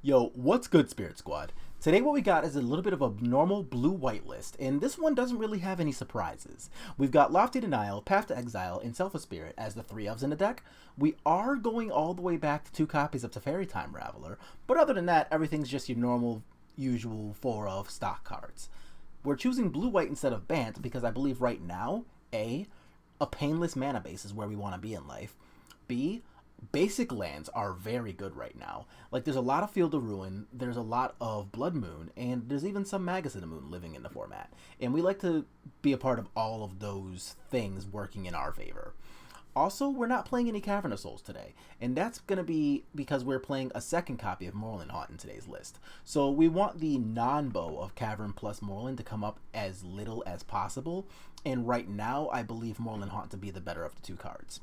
Yo, what's good, Spirit Squad? Today what we got is a little bit of a normal blue-white list, and this one doesn't really have any surprises. We've got Lofty Denial, Path to Exile, and Self Spirit as the three elves in the deck. We are going all the way back to 2 copies of Teferi Time Raveler, but other than that, everything's just your normal, usual 4 of stock cards. We're choosing blue-white instead of Bant because I believe right now, a painless mana base is where we want to be in life. B, basic lands are very good right now. Like, there's a lot of Field of Ruin, there's a lot of Blood Moon, and there's even some Magus of the Moon living in the format. And we like to be a part of all of those things working in our favor. Also, we're not playing any Cavern of Souls today, and that's going to be because we're playing a second copy of Moorland Haunt in today's list. So we want the non-bow of Cavern plus Moorland to come up as little as possible, and right now I believe Moorland Haunt to be the better of the 2 cards.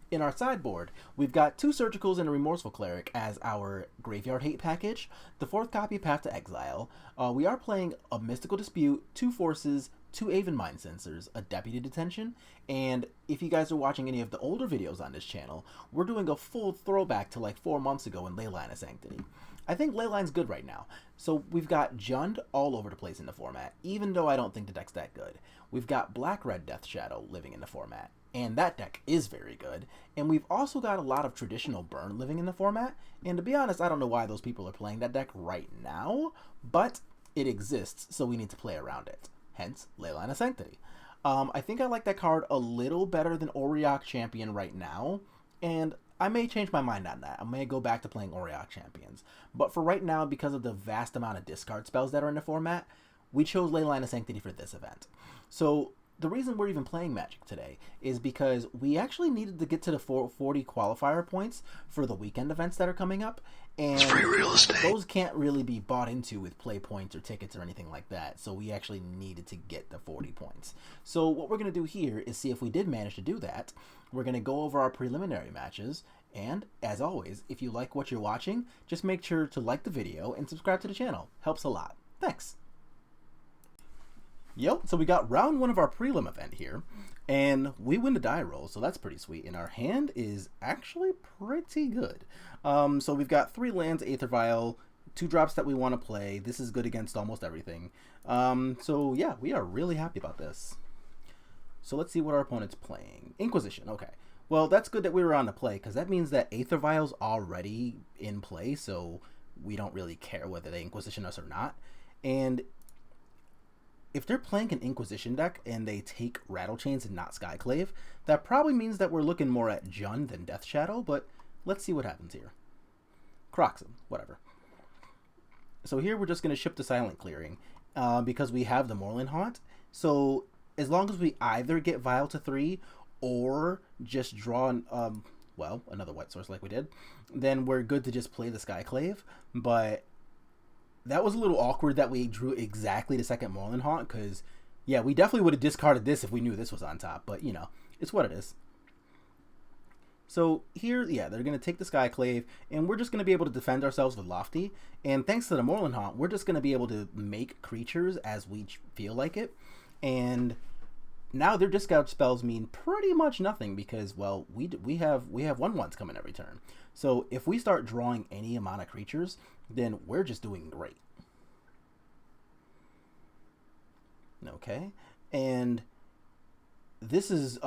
In our sideboard, we've got 2 Surgicals and a Remorseful Cleric as our Graveyard Hate package, the 4th copy Path to Exile. We are playing a Mystical Dispute, 2 Forces, 2 Aven Mind Sensors, a Deputy Detention, and if you guys are watching any of the older videos on this channel, we're doing a full throwback to like 4 months ago in Leyline of Sanctity. I think Leyline's good right now. So we've got Jund all over the place in the format, even though I don't think the deck's that good. We've got Black-Red Death Shadow living in the format, and that deck is very good. And we've also got a lot of traditional Burn living in the format, and to be honest, I don't know why those people are playing that deck right now, but it exists, so we need to play around it. Hence, Leyline of Sanctity. I think I like that card a little better than Auriok Champion right now, and I may change my mind on that. I may go back to playing Auriok Champions. But for right now, because of the vast amount of discard spells that are in the format, we chose Leyline of Sanctity for this event. So the reason we're even playing Magic today is because we actually needed to get to the 440 qualifier points for the weekend events that are coming up, and free real estate. Those can't really be bought into with play points or tickets or anything like that, so we actually needed to get the 40 points. So what we're going to do here is see if we did manage to do that. We're going to go over our preliminary matches, and as always, if you like what you're watching, just make sure to like the video and subscribe to the channel. Helps a lot. Thanks. Yep, so we got round 1 of our prelim event here, and we win the die roll, so that's pretty sweet. And our hand is actually pretty good. So we've got 3 lands, Aether Vial, 2 drops that we want to play. This is good against almost everything. So yeah, we are really happy about this. So let's see what our opponent's playing. Inquisition, okay. Well, that's good that we were on the play, because that means that Aether Vial's already in play, so we don't really care whether they Inquisition us or not. And if they're playing an Inquisition deck and they take Rattle Chains and not Skyclave, that probably means that we're looking more at Jund than Death Shadow, but let's see what happens here. Croxham, whatever. So here we're just going to ship the Silent Clearing because we have the Moorland Haunt. So as long as we either get Vial to 3 or just draw well, another White Source like we did, then we're good to just play the Skyclave. But that was a little awkward that we drew exactly the second Moorland Haunt, because, yeah, we definitely would have discarded this if we knew this was on top, but, you know, it's what it is. So here, yeah, they're going to take the Skyclave, and we're just going to be able to defend ourselves with Lofty, and thanks to the Moorland Haunt, we're just going to be able to make creatures as we feel like it, and now their discard spells mean pretty much nothing because, well, we have 1/1s coming every turn. So if we start drawing any amount of creatures, then we're just doing great. Okay, and this is,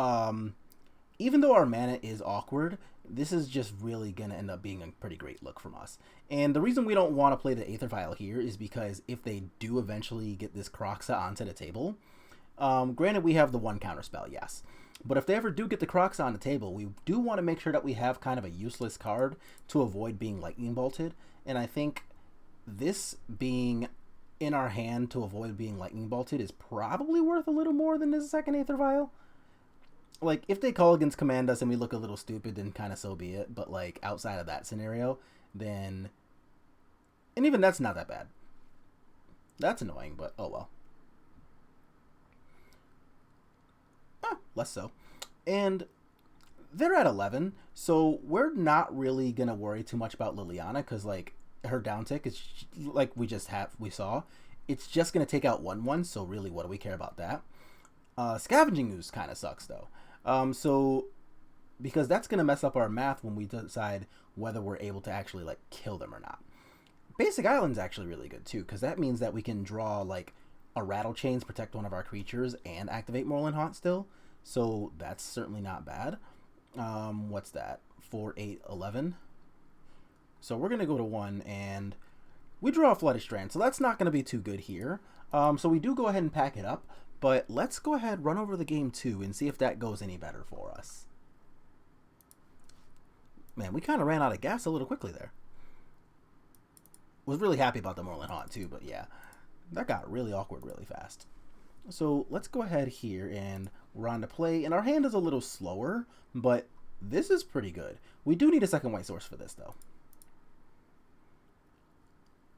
even though our mana is awkward, this is just really going to end up being a pretty great look from us. And the reason we don't want to play the Aether Vial here is because if they do eventually get this Croxa onto the table, granted we have the 1 counter spell, yes. But if they ever do get the Croxa on the table, we do want to make sure that we have kind of a useless card to avoid being Lightning Bolted. And I think this being in our hand to avoid being Lightning Bolted is probably worth a little more than this second Aether Vial. Like, if they call against command us and we look a little stupid, then kind of so be it. But, like, outside of that scenario, then... And even that's not that bad. That's annoying, but oh well. Less so. And they're at 11, so we're not really going to worry too much about Liliana, because, like, her downtick is, like we saw, it's just going to take out 1/1, so really, what do we care about that? Scavenging Ooze kind of sucks, though. So, because that's going to mess up our math when we decide whether we're able to actually, like, kill them or not. Basic Island's actually really good too, because that means that we can draw like a Rattle Chains, protect one of our creatures, and activate Moreland Haunt still. So that's certainly not bad. What's that? 4, 8, 11. So we're going to go to 1, and we draw a Flooded Strand, so that's not going to be too good here. So we do go ahead and pack it up, but let's go ahead, run over the game 2, and see if that goes any better for us. Man, we kind of ran out of gas a little quickly there. Was really happy about the Moreland Haunt too, but yeah, that got really awkward really fast. So let's go ahead here, and we're on to play, and our hand is a little slower, but this is pretty good. We do need a second white source for this, though.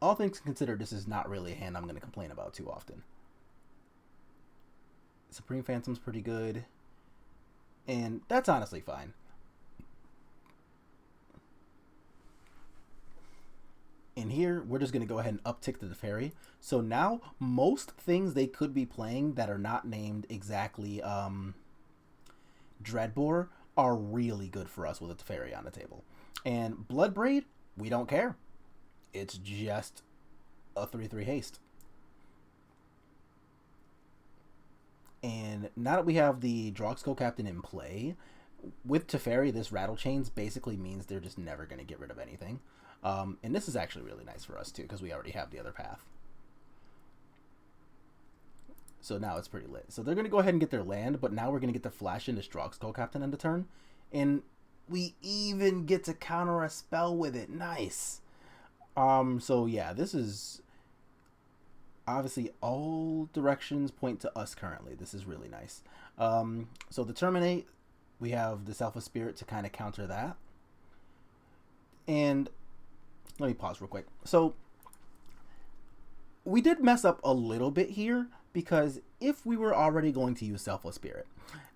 All things considered, this is not really a hand I'm going to complain about too often. Supreme Phantom's pretty good, and that's honestly fine. And here, we're just going to go ahead and uptick the Teferi. So now, most things they could be playing that are not named exactly Dreadbore are really good for us with a Teferi on the table. And Bloodbraid, we don't care. It's just a 3/3 haste. And now that we have the Drogskull Captain in play, with Teferi, this Rattle Chains basically means they're just never going to get rid of anything. And this is actually really nice for us too, because we already have the other path. So now it's pretty lit. So they're going to go ahead and get their land, but now we're going to get to flash into Drogskull Captain end of turn. And we even get to counter a spell with it. Nice. So yeah, this is obviously all directions point to us currently. This is really nice. So the Terminate, we have the Self of Spirit to kind of counter that. And let me pause real quick. So we did mess up a little bit here, because if we were already going to use Selfless Spirit,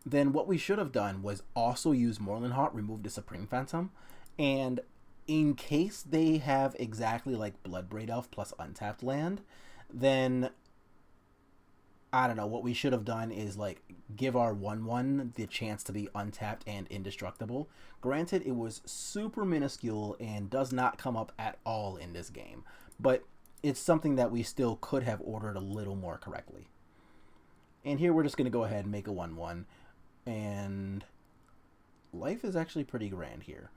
then what we should have done was also use Moreland Haunt, remove the Supreme Phantom, and in case they have exactly like Bloodbraid Elf plus untapped land, then I don't know, what we should have done is like give our 1/1 the chance to be untapped and indestructible. Granted, it was super minuscule and does not come up at all in this game, but it's something that we still could have ordered a little more correctly. And here we're just going to go ahead and make a 1/1, and life is actually pretty grand here.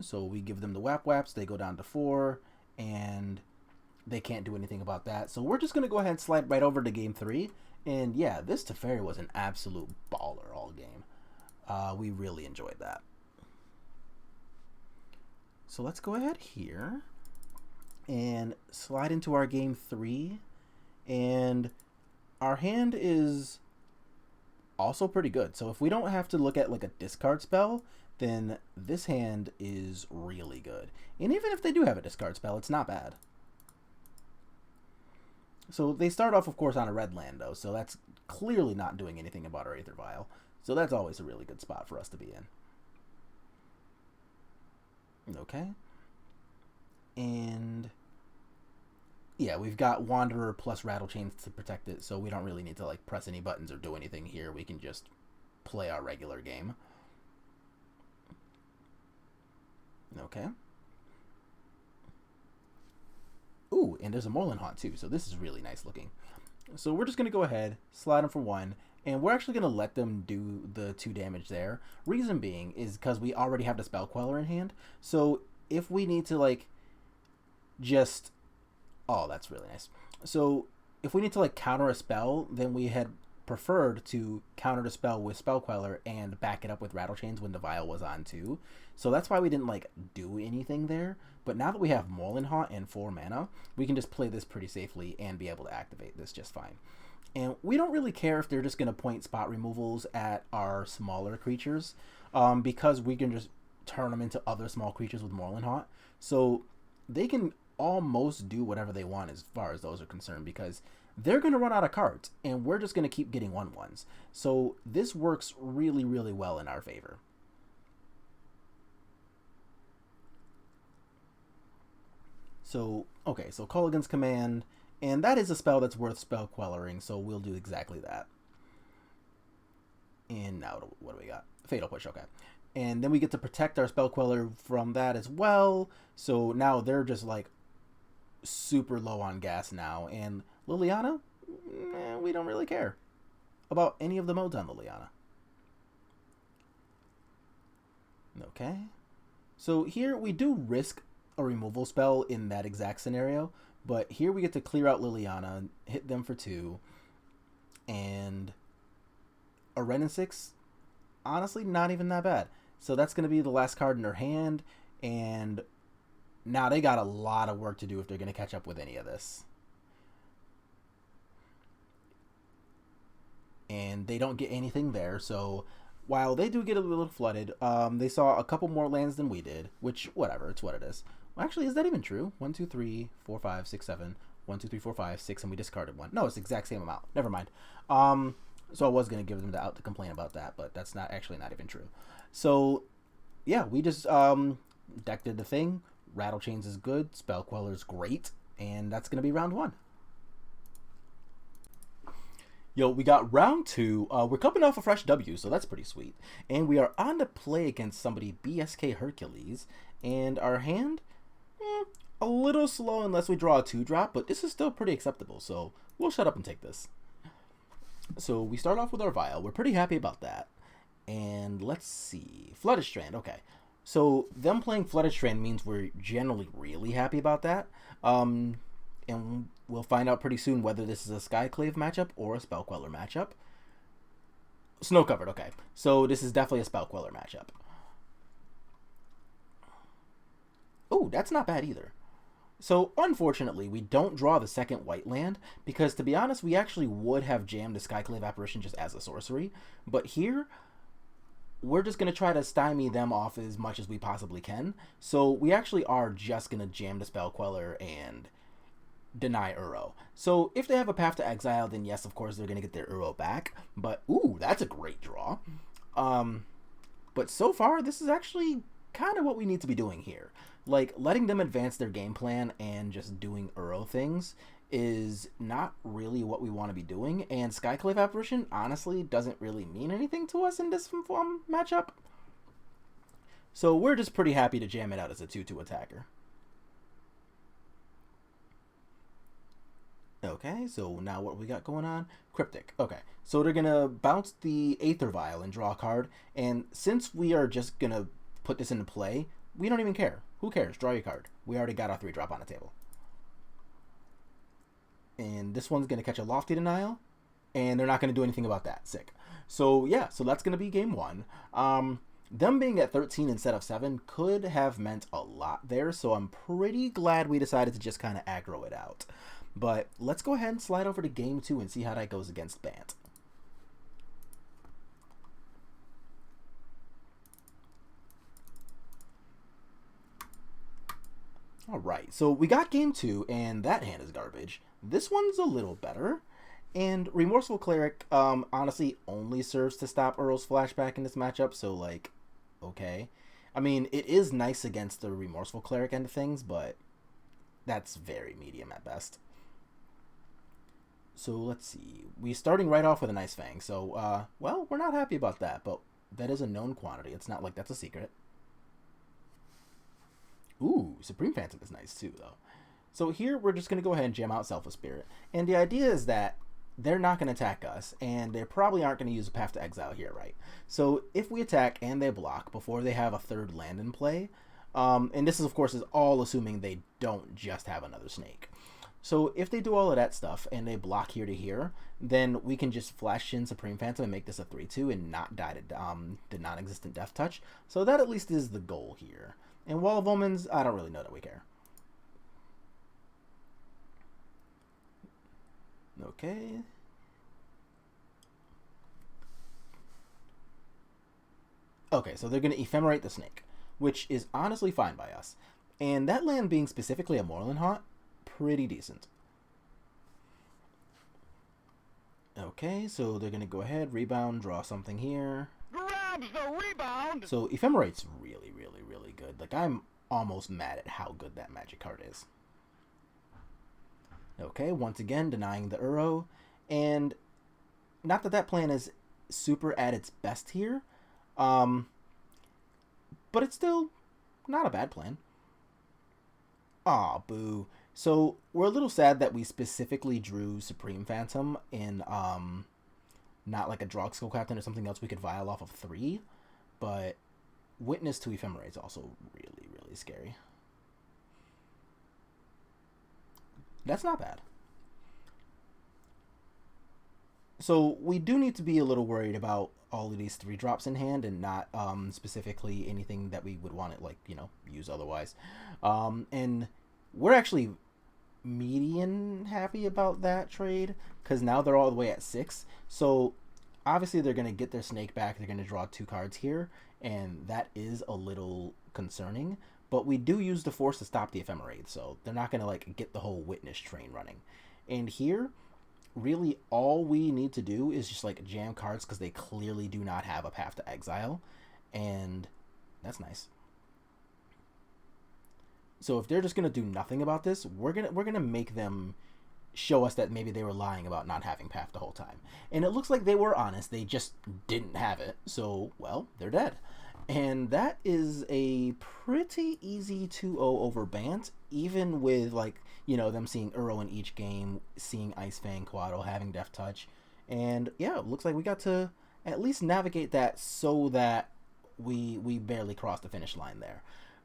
So we give them the Whap Whaps, they go down to 4, and they can't do anything about that. So we're just going to go ahead and slide right over to game 3. And yeah, this Teferi was an absolute baller all game. We really enjoyed that. So let's go ahead here and slide into our game 3. And our hand is also pretty good. So if we don't have to look at like a discard spell, then this hand is really good. And even if they do have a discard spell, it's not bad. So they start off, of course, on a red land, though, so that's clearly not doing anything about our Aether Vial. So that's always a really good spot for us to be in. Okay. And yeah, we've got Wanderer plus Rattle Chains to protect it, so we don't really need to like press any buttons or do anything here. We can just play our regular game. Okay. Ooh, and there's a Moreland Haunt too, so this is really nice looking. So we're just going to go ahead, slide them for 1, and we're actually going to let them do the 2 damage there. Reason being is because we already have the Spell Queller in hand, so if we need to like just... Oh, that's really nice. So if we need to like counter a spell, then we had preferred to counter the spell with Spell Queller and back it up with Rattle Chains when the Vial was on too. So that's why we didn't like do anything there. But now that we have Moreland Haunt and 4 mana, we can just play this pretty safely and be able to activate this just fine. And we don't really care if they're just going to point spot removals at our smaller creatures, because we can just turn them into other small creatures with Moreland Haunt. So they can almost do whatever they want as far as those are concerned, because they're going to run out of cards, and we're just going to keep getting 1/1s. So this works really, really well in our favor. So, okay, so Culligan's Command, and that is a spell that's worth Spell Quellering, so we'll do exactly that. And now, what do we got? Fatal Push, okay. And then we get to protect our Spell Queller from that as well, so now they're just like super low on gas now, and Liliana, we don't really care about any of the modes on Liliana. Okay. So here we do risk a removal spell in that exact scenario, but here we get to clear out Liliana, hit them for 2, and a Ren and 6, honestly, not even that bad. So that's going to be the last card in their hand, and now they got a lot of work to do if they're going to catch up with any of this. And they don't get anything there, so while they do get a little flooded, they saw a couple more lands than we did, which, whatever, it's what it is. Well, actually, is that even true? 1, 2, 3, 4, 5, 6, 7. 1, 2, 3, 4, 5, 6, and we discarded 1. No, it's the exact same amount. Never mind. So I was going to give them the out to complain about that, but that's not even true. So, yeah, we just deck did the thing. Rattle Chains is good. Spell Queller is great. And that's going to be round 1. Yo, we got round 2. We're coming off a fresh W, so that's pretty sweet. And we are on to play against somebody, BSK Hercules. And our hand, a little slow unless we draw a 2-drop, but this is still pretty acceptable, so we'll shut up and take this. So we start off with our Vial. We're pretty happy about that. And let's see. Flooded Strand, okay. So them playing Flooded Strand means we're generally really happy about that. And we'll find out pretty soon whether this is a Skyclave matchup or a Spell Queller matchup. Snow Covered, okay. So this is definitely a Spell Queller matchup. Oh, that's not bad either. So, unfortunately, we don't draw the second white land, because, to be honest, we actually would have jammed the Skyclave Apparition just as a sorcery. But here, we're just going to try to stymie them off as much as we possibly can. So, we actually are just going to jam the Spell Queller and deny Uro. So, if they have a Path to Exile, then yes, of course, they're going to get their Uro back. But, ooh, that's a great draw. But so far, this is actually kind of what we need to be doing here. Like, letting them advance their game plan and just doing Uro things is not really what we want to be doing, and Skyclave Apparition, honestly, doesn't really mean anything to us in this matchup. So we're just pretty happy to jam it out as a 2/2 attacker. Okay, so now what we got going on? Cryptic. Okay, so they're going to bounce the Aether Vial and draw a card, and since we are just going to put this into play, we don't even care. Who cares? Draw your card. We already got our 3-drop on the table. And this one's going to catch a Lofty Denial, and they're not going to do anything about that. Sick. So, yeah, so that's going to be game 1. Them being at 13 instead of 7 could have meant a lot there, so I'm pretty glad we decided to just kind of aggro it out. But let's go ahead and slide over to game 2 and see how that goes against Bant. Alright, so we got game 2, and that hand is garbage. This one's a little better, and Remorseful Cleric, honestly, only serves to stop Uro's flashback in this matchup, so, like, okay. I mean, it is nice against the Remorseful Cleric end of things, but that's very medium at best. So, let's see. We're starting right off with a nice Fang, so, well, we're not happy about that, but that is a known quantity. It's not like that's a secret. Ooh, Supreme Phantom is nice too, though. So here we're just going to go ahead and jam out Selfless Spirit. And the idea is that they're not going to attack us, and they probably aren't going to use a Path to Exile here, right? So if we attack and they block before they have a 3rd land in play, and this is, of course, is all assuming they don't just have another snake. So if they do all of that stuff and they block here to here, then we can just flash in Supreme Phantom and make this a 3/2 and not die to the non-existent Death Touch. So that at least is the goal here. And Wall of Omens, I don't really know that we care. Okay. Okay, so they're going to Ephemerate the Snake, which is honestly fine by us. And that land being specifically a Moorland Haunt, pretty decent. Okay, so they're going to go ahead, rebound, draw something here. Grabs the rebound! So Ephemerate's really, really, really good. Like, I'm almost mad at how good that magic card is. Okay, once again, denying the Uro. And not that that plan is super at its best here, but it's still not a bad plan. Aw, boo. So we're a little sad that we specifically drew Supreme Phantom in not like a Drogskill Captain or something else we could vial off of 3, but Witness to Ephemerate is also really, really scary. That's not bad. So we do need to be a little worried about all of these 3 drops in hand and not specifically anything that we would want to, like, you know, use otherwise. And we're actually median happy about that trade because now they're all the way at 6. So obviously they're going to get their snake back. They're going to draw 2 cards here, and that is a little concerning. But we do use the force to stop the Ephemerate, so they're not going to like get the whole Witness train running. And here, really all we need to do is just like jam cards because they clearly do not have a path to exile, and that's nice. So if they're just gonna do nothing about this, we're gonna make them show us that maybe they were lying about not having path the whole time. And it looks like they were honest, they just didn't have it. So, well, they're dead. And that is a pretty easy 2-0 over Bant, even with, like, you know, them seeing Uro in each game, seeing Ice Fang, Quaddle, having Death Touch. And yeah, it looks like we got to at least navigate that so that we barely crossed the finish line there.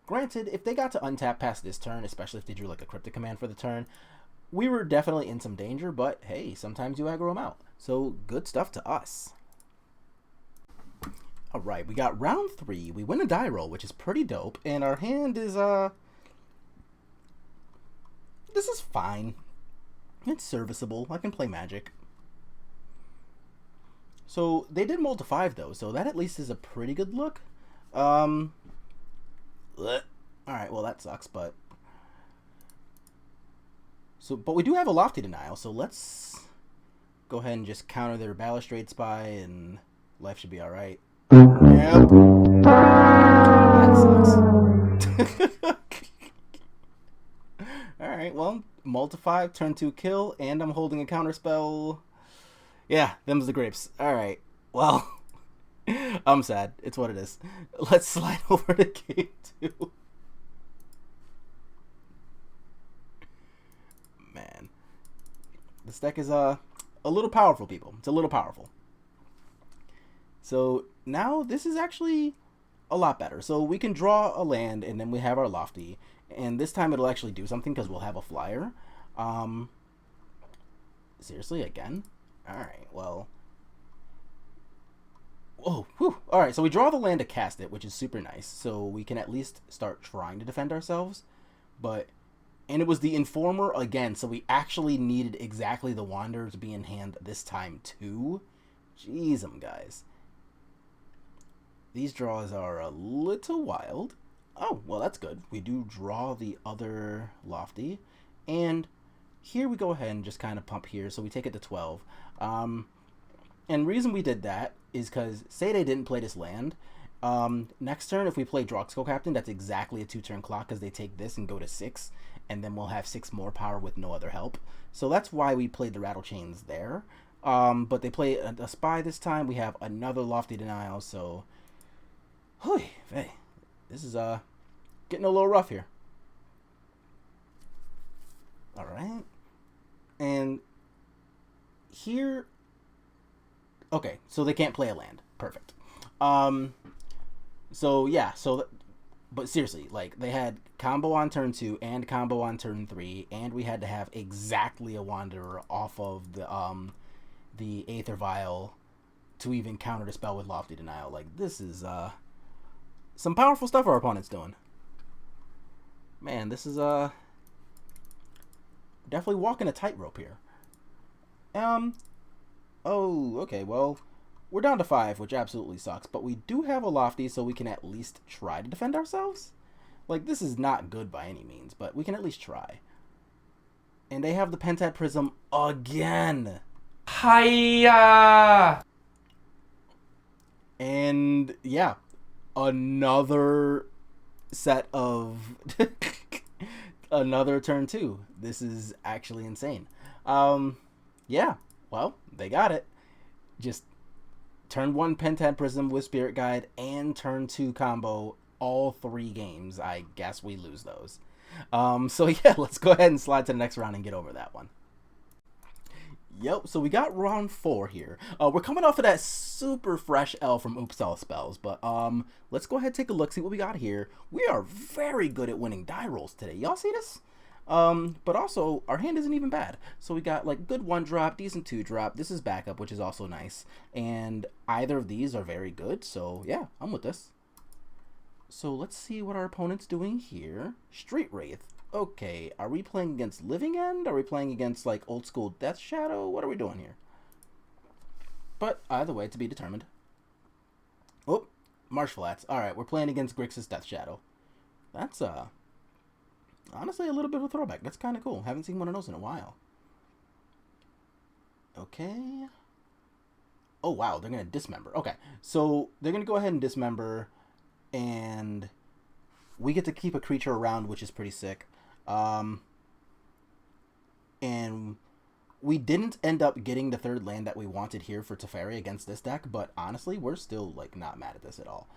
Granted, if they got to untap past this turn, especially if they drew like a Cryptic Command for the turn, we were definitely in some danger, but hey, sometimes you aggro them out. So good stuff to us. Alright, we got round 3. We win a die roll, which is pretty dope, and our hand is, this is fine. It's serviceable. I can play Magic. So, they did mull to 5, though, so that at least is a pretty good look. Alright, well, that sucks, but... But we do have a Lofty Denial, so let's go ahead and just counter their Balustrade Spy, and life should be alright. Yep. That sucks. Alright, well, mull to 5, turn 2 kill, and I'm holding a counter spell. Yeah, them's the grapes. Alright, well, I'm sad. It's what it is. Let's slide over to game 2. Man. This deck is a little powerful, people. It's a little powerful. So now this is actually a lot better. So we can draw a land, and then we have our Lofty. And this time it'll actually do something because we'll have a flyer. Seriously, again? Alright, well... Oh, whew. Alright, so we draw the land to cast it, which is super nice. So we can at least start trying to defend ourselves. But... And it was the Informer again, so we actually needed exactly the Wanderer to be in hand this time too. Jeez, guys. These draws are a little wild. Oh, well, that's good. We do draw the other Lofty. And here we go ahead and just kind of pump here, so we take it to 12. And the reason we did that is because, say they didn't play this land, next turn, if we play Drogskill Captain, that's exactly a 2-turn clock because they take this and go to 6, and then we'll have 6 more power with no other help. So that's why we played the Rattle Chains there. But they play a Spy this time. We have another Lofty Denial, so... Hey, this is getting a little rough here. Alright. And here... Okay, so they can't play a land. Perfect. So, yeah, so... But seriously, like, they had combo on turn 2 and combo on turn 3, and we had to have exactly a Wanderer off of the Aether Vial to even counter the spell with Lofty Denial. Like, this is some powerful stuff our opponent's doing. Man, this is definitely walking a tightrope here. Oh, okay, well, we're down to 5, which absolutely sucks, but we do have a Lofty, so we can at least try to defend ourselves. Like, this is not good by any means, but we can at least try. And they have the Pentad Prism again. Hiya! And yeah, another set of another turn 2. This is actually insane. Yeah, well, they got it. Just turn 1 Pentad Prism with Spirit Guide and turn 2 combo all 3 games. I guess we lose those. So yeah, let's go ahead and slide to the next round and get over that one. Yep, so we got round 4 here. We're coming off of that super fresh L from Oops All Spells, but let's go ahead and take a look, see what we got here. We are very good at winning die rolls today. Y'all see this? But also, our hand isn't even bad. So we got like good 1-drop, decent 2-drop. This is backup, which is also nice. And either of these are very good, so yeah, I'm with this. So let's see what our opponent's doing here. Street Wraith. Okay, are we playing against Living End? Are we playing against, like, old school Death Shadow? What are we doing here? But, either way, to be determined. Oh, Marsh Flats. Alright, we're playing against Grixis Death Shadow. That's, honestly a little bit of a throwback. That's kind of cool. Haven't seen one of those in a while. Okay. Oh, wow, they're going to dismember. Okay, so they're going to go ahead and dismember, and we get to keep a creature around, which is pretty sick. And we didn't end up getting the 3rd land that we wanted here for Teferi against this deck, but honestly, we're still like not mad at this at all.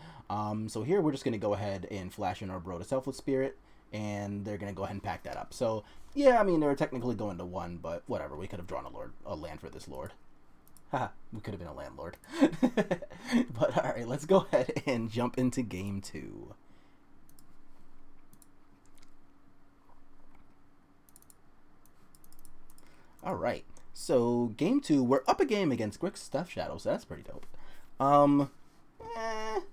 So here we're just going to go ahead and flash in our Bro to Selfless Spirit, and they're going to go ahead and pack that up. So yeah, I mean, they were technically going to 1, but whatever, we could have drawn a land for this lord. Haha, we could have been a landlord. But alright, let's go ahead and jump into game 2. Alright, so game 2, we're up a game against Grixis Death Shadow, so that's pretty dope.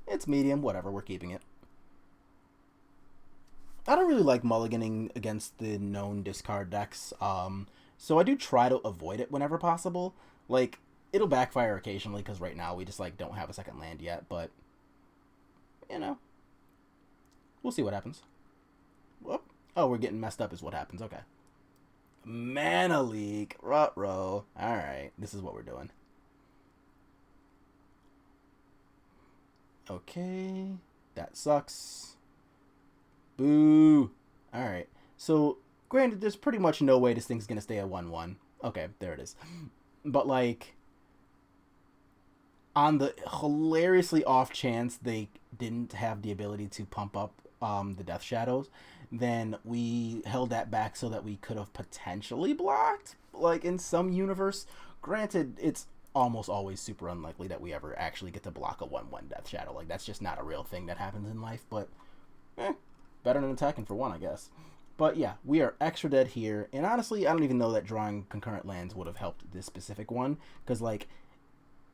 It's medium, whatever, we're keeping it. I don't really like mulliganing against the known discard decks, so I do try to avoid it whenever possible. Like, it'll backfire occasionally, because right now we just, like, don't have a second land yet, but, you know, we'll see what happens. Whoop. Oh, we're getting messed up is what happens, okay. Mana Leak, ruh-roh. Alright, this is what we're doing. Okay, that sucks. Boo. Alright, so granted, there's pretty much no way this thing's gonna stay a 1-1. Okay, there it is. But, like, on the hilariously off chance they didn't have the ability to pump up the Death Shadows, then we held that back so that we could have potentially blocked, like, in some universe. Granted, it's almost always super unlikely that we ever actually get to block a 1-1 Death Shadow. Like, that's just not a real thing that happens in life, but better than attacking for 1, I guess. But yeah, we are extra dead here, and honestly, I don't even know that drawing concurrent lands would have helped this specific one, because, like,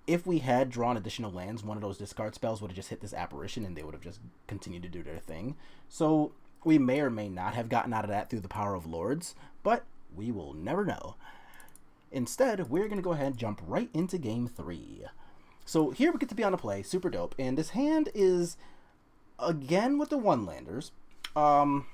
if we had drawn additional lands, one of those discard spells would have just hit this apparition, and they would have just continued to do their thing. So we may or may not have gotten out of that through the power of lords, but we will never know. Instead, we're going to go ahead and jump right into game 3. So here we get to be on a play, super dope, and this hand is, again, with the 1-landers. But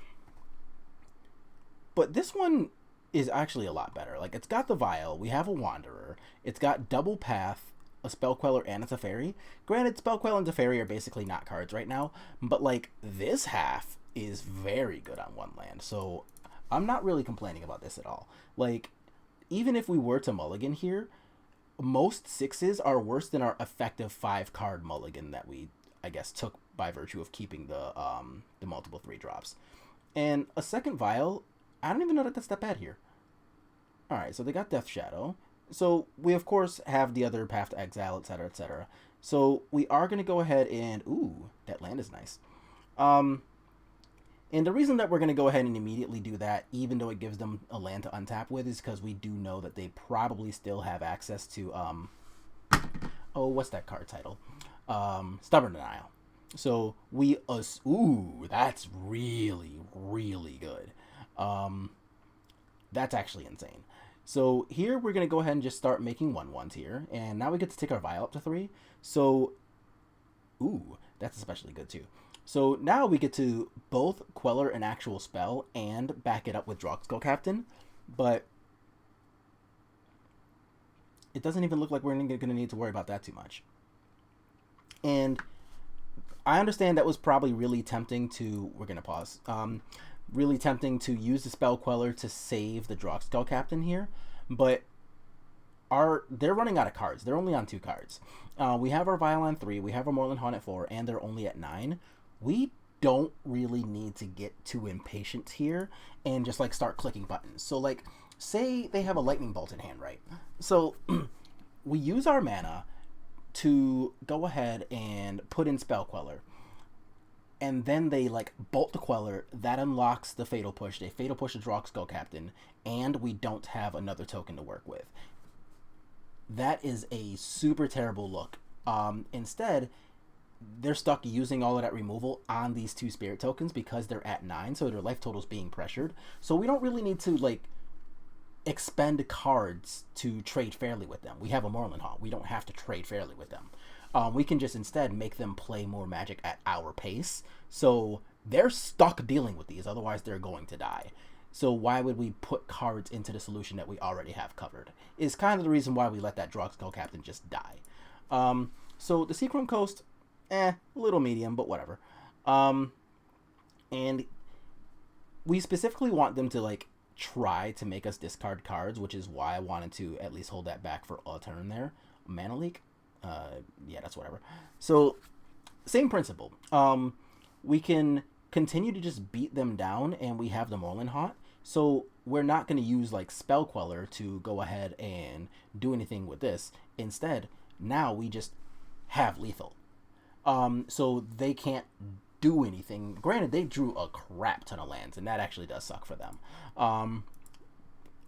this one is actually a lot better. Like, it's got the Vial, we have a Wanderer, it's got double Path, a Spell Queller, and a Teferi. Granted, Spell Queller and Teferi are basically not cards right now, but, like, this half is very good on 1 land, so I'm not really complaining about this at all. Like, even if we were to mulligan here, most 6s are worse than our effective 5-card mulligan that we, I guess, took by virtue of keeping the multiple 3-drops. And a second Vial, I don't even know that that's that bad here. Alright, so they got Death Shadow. So we, of course, have the other Path to Exile, etc., etc. So we are going to go ahead and... Ooh, that land is nice. And the reason that we're going to go ahead and immediately do that, even though it gives them a land to untap with, is because we do know that they probably still have access to... Oh, what's that card title? Stubborn Denial. So we... Ooh, that's really, really good. That's actually insane. So here we're going to go ahead and just start making 1-1s here. And now we get to take our Vial up to 3. So, ooh, that's especially good too. So now we get to both Queller an actual spell and back it up with Drogskull Captain. But it doesn't even look like we're going to need to worry about that too much. And I understand that was probably really tempting to... We're going to pause. Really tempting to use the Spell Queller to save the Drogskull Captain here, but they're running out of cards. They're only on 2 cards. We have our Vial on 3, we have our Moorland Haunt at 4, and they're only at 9. We don't really need to get too impatient here and just like start clicking buttons. So like, say they have a lightning bolt in hand, right? So we use our mana to go ahead and put in Spell Queller, and then they like bolt the Queller. That unlocks the Fatal Push. They Fatal Push the Draw Skull Captain, and we don't have another token to work with. That is a super terrible look. Instead, they're stuck using all of that removal on these 2 spirit tokens because they're at 9, so their life total's being pressured. So we don't really need to like expend cards to trade fairly with them. We have a Moreland Haunt. We don't have to trade fairly with them. We can just instead make them play more Magic at our pace. So they're stuck dealing with these, otherwise they're going to die. So why would we put cards into the solution that we already have covered? Is kind of the reason why we let that Draw Skull Captain just die. So the Seachrome Coast, little medium, but whatever. And we specifically want them to like try to make us discard cards, which is why I wanted to at least hold that back for a turn there. Mana leak? Yeah, that's whatever. So, same principle. We can continue to just beat them down, and we have the Moreland Haunt. So, we're not going to use like Spell Queller to go ahead and do anything with this. Instead, now we just have lethal. So they can't do anything. Granted, they drew a crap ton of lands, and that actually does suck for them.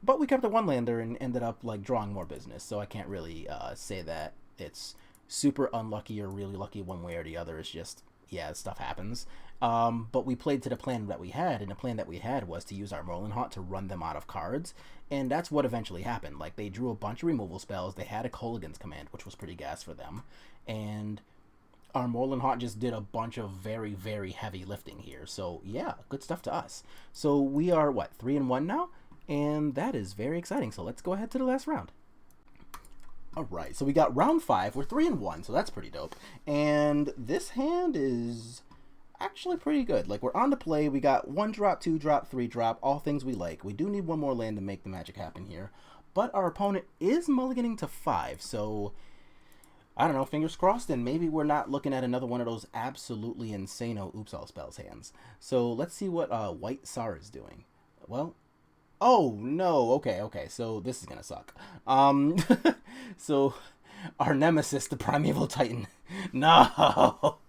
But we kept a 1-lander and ended up like drawing more business, so I can't really say that it's super unlucky or really lucky one way or the other. It's just, yeah, stuff happens. But we played to the plan that we had, and the plan that we had was to use our Moreland Haunt to run them out of cards, and that's what eventually happened. Like, they drew a bunch of removal spells, they had a Kolaghan's Command, which was pretty gas for them, and our Moreland Haunt just did a bunch of very, very heavy lifting here. So, yeah, good stuff to us. So, we are, 3-1 now? And that is very exciting. So, let's go ahead to the last round. Alright, so we got round 5. We're 3-1, so that's pretty dope. And this hand is actually pretty good. Like, we're on to play. We got 1 drop, 2 drop, 3 drop, all things we like. We do need 1 more land to make the magic happen here. But our opponent is mulliganing to 5, so I don't know, fingers crossed, and maybe we're not looking at another one of those absolutely insane-o Oops All Spells hands. So let's see what White Sar is doing. Well, oh no, okay, so this is gonna suck. So our nemesis, the Primeval Titan, no!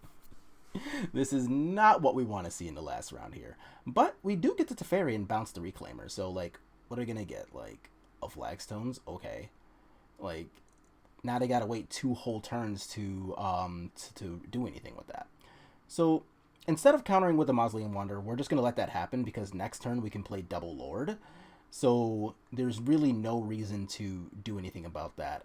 This is not what we want to see in the last round here. But we do get the Teferi and bounce the Reclaimer, so like, what are we gonna get? Like, a Flagstones? Okay. Like, now they gotta wait 2 whole turns to do anything with that. So instead of countering with the Mausoleum Wanderer, we're just gonna let that happen because next turn we can play Double Lord. So there's really no reason to do anything about that,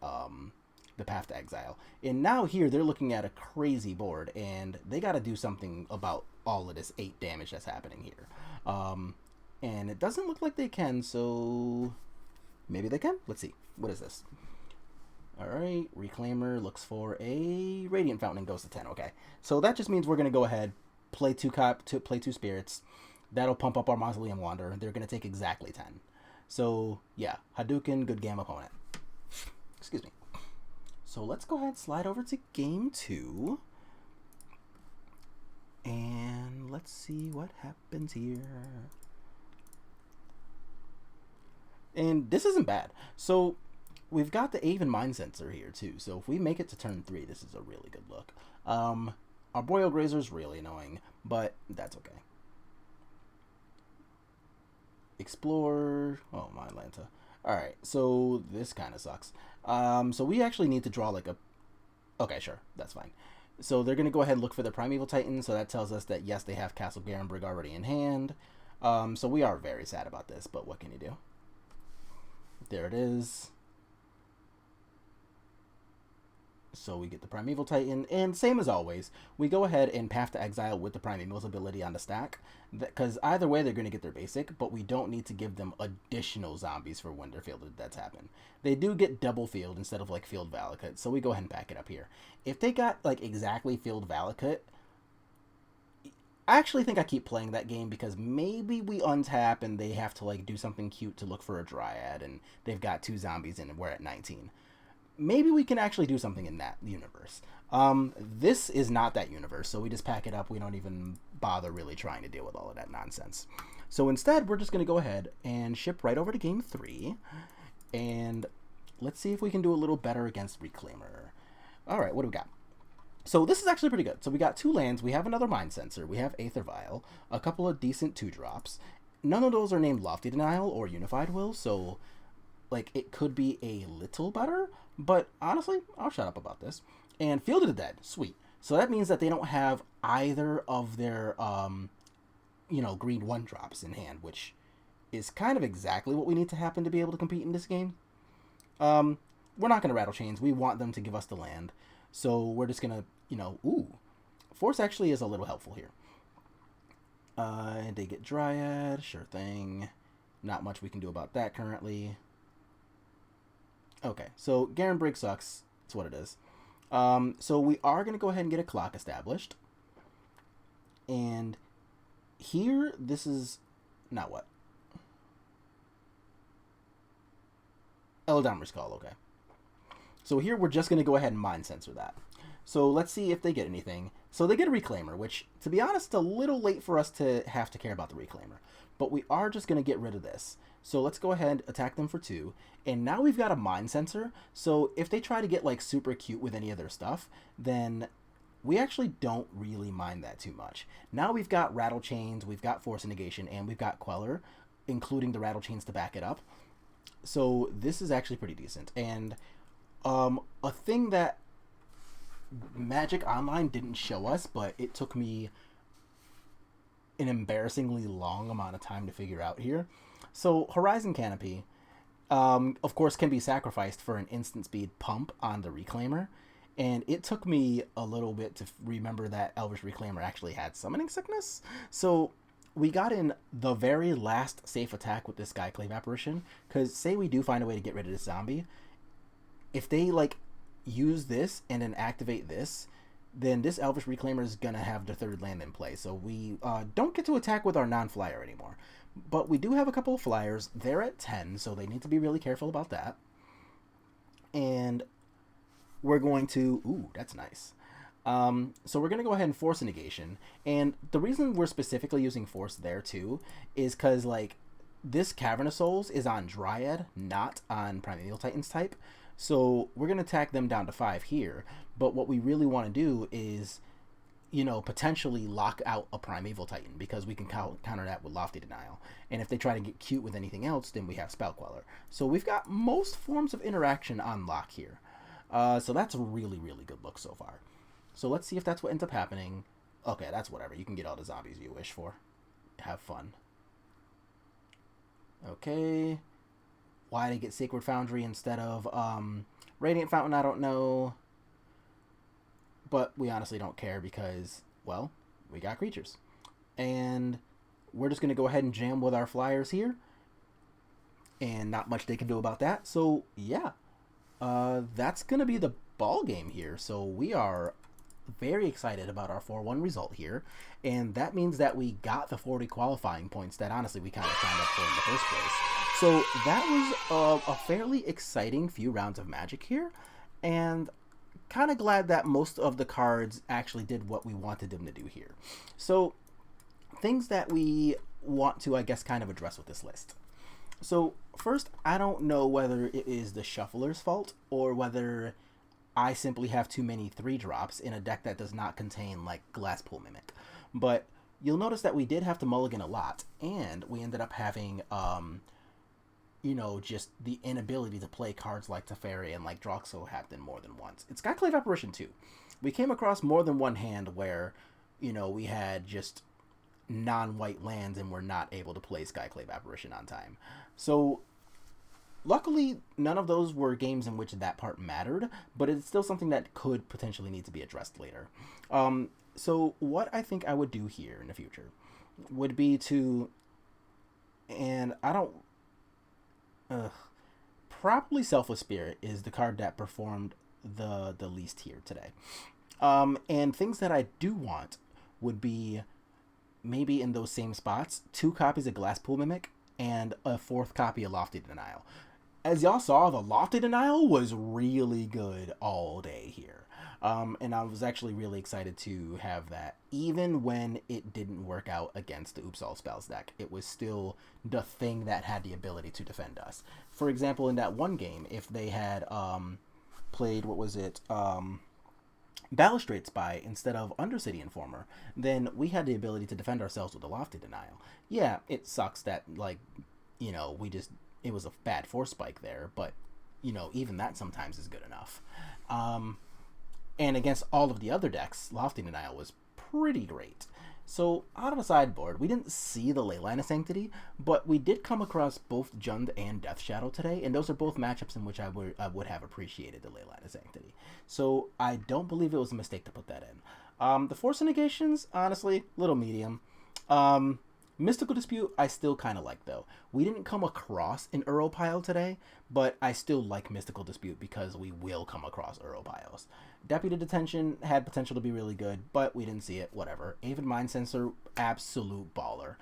the Path to Exile. And now here they're looking at a crazy board, and they gotta do something about all of this 8 damage that's happening here. And it doesn't look like they can, so maybe they can? Let's see. What is this? Alright, Reclaimer looks for a Radiant Fountain and goes to 10. Okay, so that just means we're going to go ahead, play 2 spirits. That'll pump up our Mausoleum Wanderer. They're going to take exactly 10. So, yeah, Hadouken, good game opponent. Excuse me. So let's go ahead and slide over to game 2. And let's see what happens here. And this isn't bad. So we've got the Aven Mind Sensor here too, so if we make it to turn 3, this is a really good look. Our Boreal Grazer's really annoying, but that's okay. Explore, oh my Atlanta. Alright, so this kind of sucks. So we actually need to draw like a, okay, sure, that's fine. So they're going to go ahead and look for the Primeval Titan, so that tells us that yes, they have Castle Garenbrig already in hand. So we are very sad about this, but what can you do? There it is. So we get the Primeval Titan, and same as always, we go ahead and Path to Exile with the Primeval's ability on the stack, because either way they're going to get their basic, but we don't need to give them additional zombies for when they're fielded. That's happened. They do get double field instead of like field Valakut, so we go ahead and pack it up here. If they got like exactly field Valakut, I actually think I keep playing that game because maybe we untap and they have to like do something cute to look for a Dryad, and they've got 2 zombies in and we're at 19. maybe we can actually do something in that universe. This is not that universe, so we just pack it up. We don't even bother really trying to deal with all of that nonsense. So instead, we're just going to go ahead and ship right over to Game 3, and let's see if we can do a little better against Reclaimer. All right, what do we got? So this is actually pretty good. So we got 2 lands, we have another Mind Sensor, we have Aether Vial, a couple of decent 2-drops. None of those are named Lofty Denial or Unified Will, so like it could be a little better, but honestly, I'll shut up about this. And Field of the Dead, sweet. So that means that they don't have either of their green 1-drops in hand, which is kind of exactly what we need to happen to be able to compete in this game. We're not going to Rattle Chains. We want them to give us the land. So we're just going to, Force actually is a little helpful here. They get Dryad, sure thing. Not much we can do about that currently. Okay, so Garen Brig sucks. That's what it is. So we are going to go ahead and get a clock established. And here, this is... Not what? Eladamri's Call, okay. So here we're just going to go ahead and Mind Sensor that. So let's see if they get anything. So they get a Reclaimer, which, to be honest, a little late for us to have to care about the Reclaimer. But we are just going to get rid of this. So let's go ahead, attack them for 2. And now we've got a Mind Sensor. So if they try to get, like, super cute with any of their stuff, then we actually don't really mind that too much. Now we've got Rattle Chains, we've got Force Negation, and we've got Queller, including the Rattle Chains to back it up. So this is actually pretty decent. And a thing that Magic Online didn't show us, but it took me an embarrassingly long amount of time to figure out here. So Horizon Canopy, of course, can be sacrificed for an instant speed pump on the Reclaimer. And it took me a little bit to remember that Elvish Reclaimer actually had Summoning Sickness. So we got in the very last safe attack with this Skyclave Apparition, because say we do find a way to get rid of this zombie, if they like use this and then activate this, then this Elvish Reclaimer is gonna have the 3rd land in play. So we don't get to attack with our non-flyer anymore, but we do have a couple of flyers. They're at 10, so they need to be really careful about that. And we're going to... Ooh, that's nice. So we're going to go ahead and Force a Negation. And the reason we're specifically using Force there, too, is because, like, this Cavernous Souls is on Dryad, not on Primeval Titans type. So we're going to attack them down to 5 here. But what we really want to do is, potentially lock out a Primeval Titan, because we can counter that with Lofty Denial. And if they try to get cute with anything else, then we have Spell Queller. So we've got most forms of interaction on lock here. So that's a really, really good look so far. So let's see if that's what ends up happening. Okay, that's whatever. You can get all the zombies you wish for. Have fun. Okay. Why did I get Sacred Foundry instead of Radiant Fountain, I don't know. But we honestly don't care because, well, we got creatures. And we're just going to go ahead and jam with our flyers here. And not much they can do about that. So, yeah. That's going to be the ball game here. So we are very excited about our 4-1 result here. And that means that we got the 40 qualifying points that honestly we kind of signed up for in the first place. So that was a fairly exciting few rounds of Magic here. And kind of glad that most of the cards actually did what we wanted them to do here. So things that we want to, I guess, kind of address with this list. So first, I don't know whether it is the shuffler's fault or whether I simply have too many 3-drops in a deck that does not contain like Glasspool Mimic. But you'll notice that we did have to mulligan a lot, and we ended up having just the inability to play cards like Teferi and like Droxo Hapton more than once. It's Skyclave Apparition too. We came across more than one hand where, we had just non-white lands and were not able to play Skyclave Apparition on time. So luckily, none of those were games in which that part mattered, but it's still something that could potentially need to be addressed later. So what I think I would do here in the future would be to, and I don't, probably Selfless Spirit is the card that performed the least here today. And things that I do want would be maybe in those same spots, 2 copies of Glasspool Mimic and a 4th copy of Lofty Denial. as y'all saw, the Lofty Denial was really good all day here. And I was actually really excited to have that. Even when it didn't work out against the Oops All Spells deck, it was still the thing that had the ability to defend us. For example, in that one game, if they had played, what was it, Balustrade Spy instead of Undercity Informer, then we had the ability to defend ourselves with the Lofty Denial. Yeah, it sucks that, like, you know, it was a bad force spike there, but, you know, even that sometimes is good enough. And against all of the other decks, Lofty Denial was pretty great. So, out of the sideboard, we didn't see the Leyline of Sanctity, but we did come across both Jund and Death Shadow today, and those are both matchups in which I would have appreciated the Leyline of Sanctity. So, I don't believe it was a mistake to put that in. The Force of Negations, honestly, little medium. Mystical Dispute, I still kind of like, though. We didn't come across an Uro pile today, but I still like Mystical Dispute because we will come across Uro piles. Deputy Detention had potential to be really good, but we didn't see it, whatever. Avid Mind Sensor, absolute baller.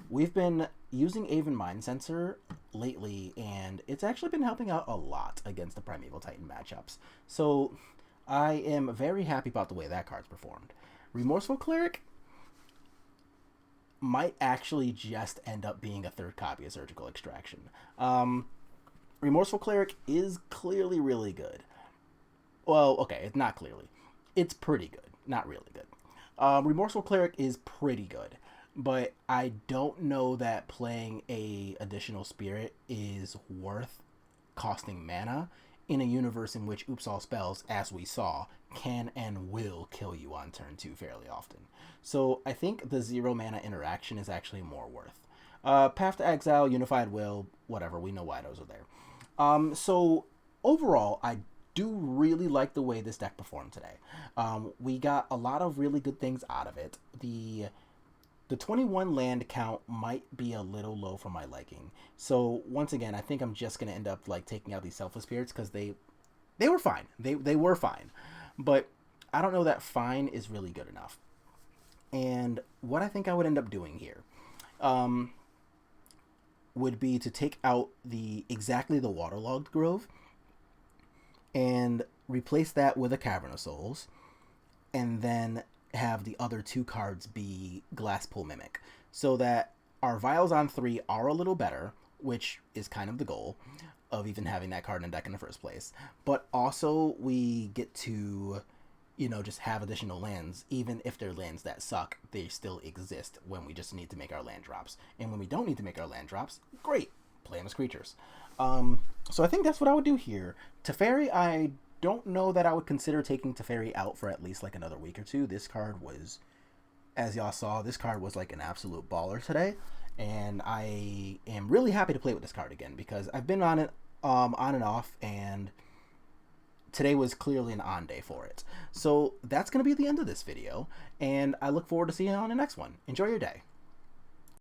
We've been using Avid Mind Sensor lately, and it's actually been helping out a lot against the Primeval Titan matchups. So, I am very happy about the way that card's performed. Remorseful Cleric might actually just end up being a third copy of Surgical Extraction. Remorseful Cleric is clearly really good. Well, okay, it's not clearly. It's pretty good, not really good. Remorseful Cleric is pretty good, but I don't know that playing a additional spirit is worth costing mana in a universe in which Oops All Spells, as we saw, can and will kill you on turn 2 fairly often. So I think the 0 mana interaction is actually more worth. Path to Exile, Unified Will, whatever, we know why those are there. So overall, I do really like the way this deck performed today. We got a lot of really good things out of it. The 21 land count might be a little low for my liking. So once again, I think I'm just going to end up like taking out these Selfless Spirits because they were fine. They were fine. But I don't know that fine is really good enough. And what I think I would end up doing here would be to take out exactly the Waterlogged Grove and replace that with a Cavern of Souls, and then have the other two cards be Glasspool Mimic, so that our Vials on 3 are a little better, which is kind of the goal of even having that card in deck in the first place, but also we get to, you know, just have additional lands. Even if they're lands that suck, they still exist when we just need to make our land drops. And when we don't need to make our land drops, great, play them as creatures. So I think that's what I would do here. Teferi, I don't know that I would consider taking Teferi out for at least like another week or two. This card was, as y'all saw, this card was like an absolute baller today. And I am really happy to play with this card again because I've been on it on and off, and today was clearly an on day for it. So that's going to be the end of this video, and I look forward to seeing you on the next one. Enjoy your day.